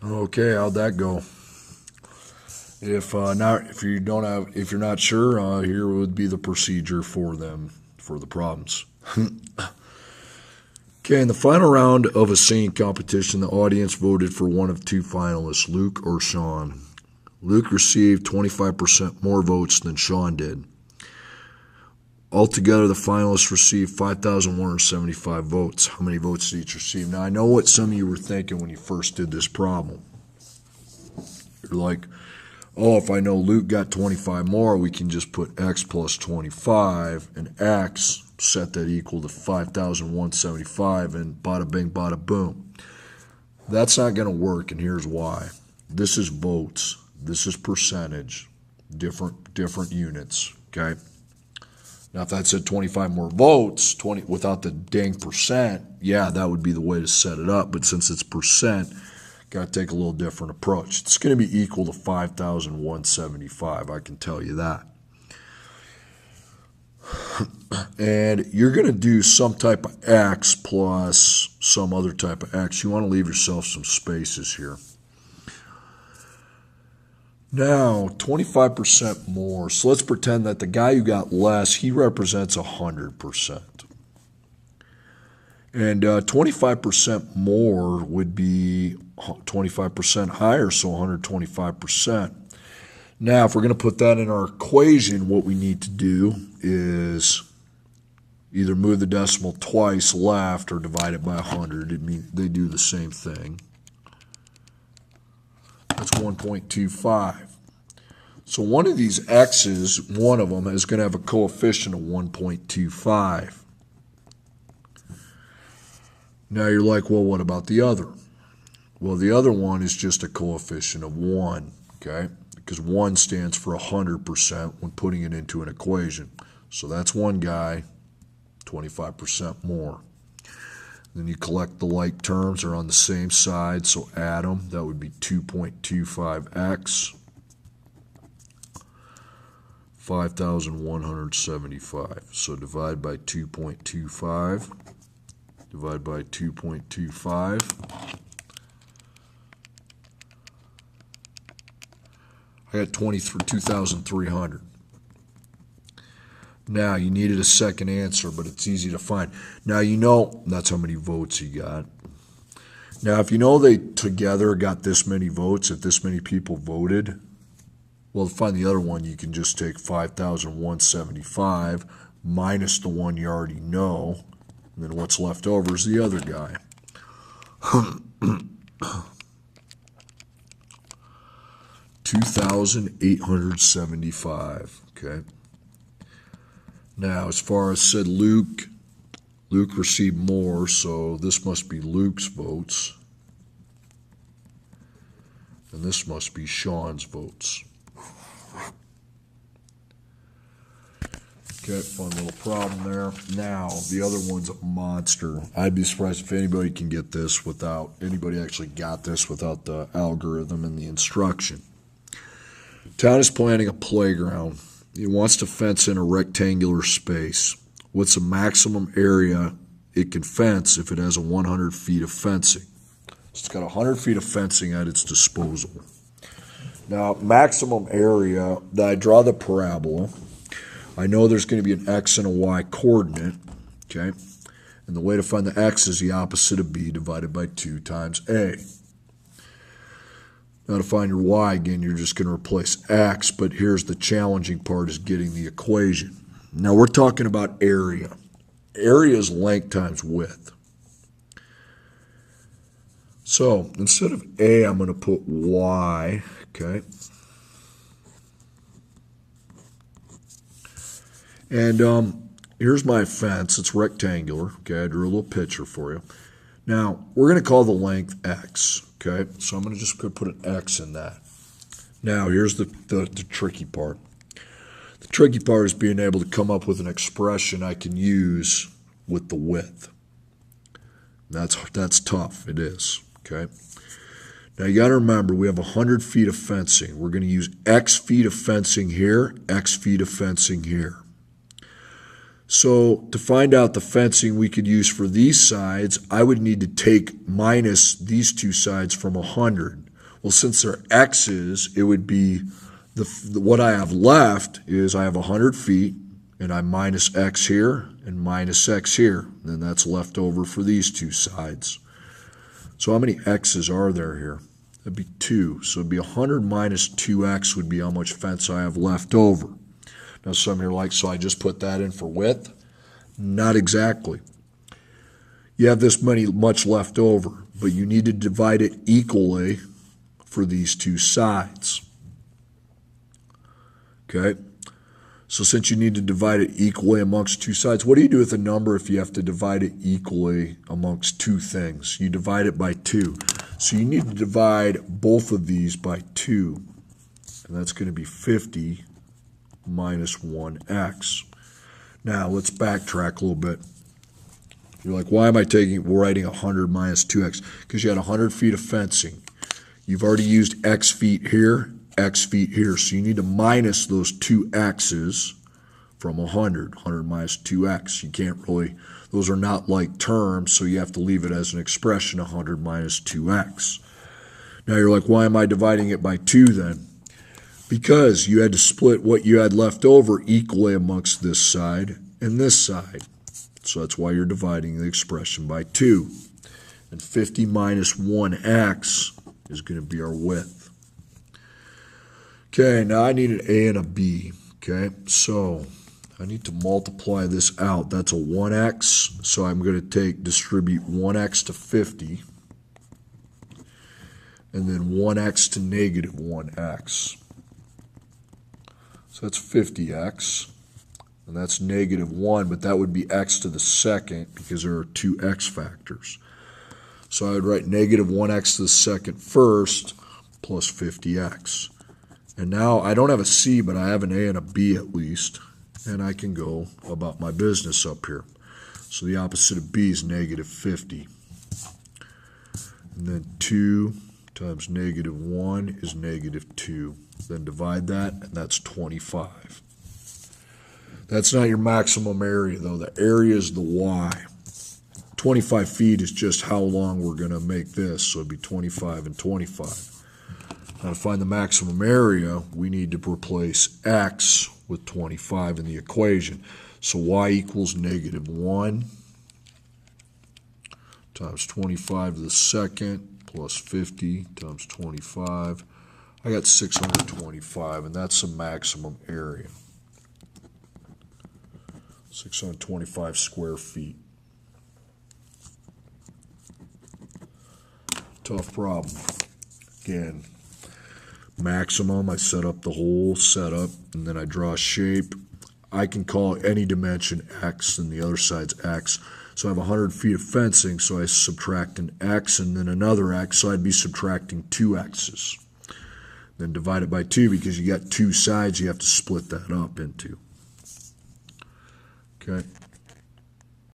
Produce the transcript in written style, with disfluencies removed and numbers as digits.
Okay, how'd that go? If you're not sure, here would be the procedure for them for the problems. Okay, in the final round of a singing competition, the audience voted for one of two finalists, Luke or Sean. Luke received 25% more votes than Sean did. Altogether, the finalists received 5,175 votes. How many votes did each receive? Now, I know what some of you were thinking when you first did this problem. You're like, oh, if I know Luke got 25 more, we can just put x plus 25 and x, set that equal to 5,175, and bada bing, bada boom. That's not going to work, and here's why. This is votes. This is percentage. Different units, okay? Now, if that said 25 more votes, 20 without the dang percent, yeah, that would be the way to set it up. But since it's percent, got to take a little different approach. It's going to be equal to 5,175, I can tell you that. And you're going to do some type of x plus some other type of x. You want to leave yourself some spaces here. Now, 25% more. So let's pretend that the guy who got less, he represents 100%. And 25% more would be 25% higher, so 125%. Now, if we're going to put that in our equation, what we need to do is either move the decimal twice left or divide it by 100. It means they do the same thing. That's 1.25. So one of these x's, one of them, is going to have a coefficient of 1.25. Now you're like, well, what about the other? Well, the other one is just a coefficient of 1, okay? Because 1 stands for 100% when putting it into an equation. So that's one guy, 25% more. Then you collect the like terms, are on the same side, so add them. That would be 2.25x, 5,175. So divide by 2.25, divide by 2.25. I got 2,300. Now, you needed a second answer, but it's easy to find. Now, you know that's how many votes he got. Now, if you know they together got this many votes, if this many people voted, well, to find the other one, you can just take 5,175 minus the one you already know, and then what's left over is the other guy. 2,875, okay? Now, as far as said Luke received more, so this must be Luke's votes. And this must be Sean's votes. Okay, fun little problem there. Now, the other one's a monster. I'd be surprised if anybody can get this without, anybody actually got this without the algorithm and the instruction. Town is planning a playground. It wants to fence in a rectangular space. What's the maximum area it can fence if it has 100 feet of fencing? So it's got 100 feet of fencing at its disposal. Now, maximum area, I draw the parabola. I know there's going to be an x and a y coordinate, okay? And the way to find the x is the opposite of b divided by 2 times a. Now to find your y, again, you're just going to replace x, but here's the challenging part is getting the equation. Now we're talking about area. Area is length times width. So instead of a, I'm going to put y, okay? And here's my fence. It's rectangular, okay? I drew a little picture for you. Now, we're going to call the length x, okay? So I'm going to just put an x in that. Now, here's the tricky part. The tricky part is being able to come up with an expression I can use with the width. That's tough. It is, okay? Now, you got to remember, we have 100 feet of fencing. We're going to use x feet of fencing here, x feet of fencing here. So to find out the fencing we could use for these sides, I would need to take minus these two sides from 100. Well, since they're x's, it would be what I have left is I have 100 feet, and I minus x here and minus x here. Then that's left over for these two sides. So how many x's are there here? That'd be 2. So it'd be 100 minus 2x would be how much fence I have left over. Now some of you are like, so I just put that in for width? Not exactly. You have this much left over, but you need to divide it equally for these two sides. Okay? So since you need to divide it equally amongst two sides, what do you do with a number if you have to divide it equally amongst two things? You divide it by 2. So you need to divide both of these by 2. And that's going to be 50 minus 1x. Now let's backtrack a little bit. You're like, why am I writing 100 minus 2x? Because you had 100 feet of fencing. You've already used x feet here, x feet here. So you need to minus those two x's from 100. 100 minus 2x. You can't really, those are not like terms, so you have to leave it as an expression, 100 minus 2x. Now you're like, why am I dividing it by 2 then? Because you had to split what you had left over equally amongst this side and this side. So that's why you're dividing the expression by 2. And 50 minus 1x is going to be our width. Okay, now I need an a and a b. Okay, so I need to multiply this out. That's a 1x, so I'm going to distribute 1x to 50, and then 1x to negative 1x. So that's 50x, and that's negative 1, but that would be x to the second because there are two x factors. So I would write negative 1x to the second first plus 50x. And now I don't have a c, but I have an a and a b at least, and I can go about my business up here. So the opposite of b is negative 50. And then 2 times negative 1 is negative 2. Then divide that, and that's 25. That's not your maximum area, though. The area is the y. 25 feet is just how long we're going to make this, so it'd be 25 and 25. Now to find the maximum area, we need to replace x with 25 in the equation. So y equals negative 1 times 25 to the second plus 50 times 25. I got 625, and that's the maximum area. 625 square feet. Tough problem. Again, maximum, I set up the whole setup, and then I draw a shape. I can call any dimension x, and the other side's x. So I have 100 feet of fencing, so I subtract an x and then another x, so I'd be subtracting 2 x's. Then divide it by 2 because you got two sides you have to split that up into. Okay.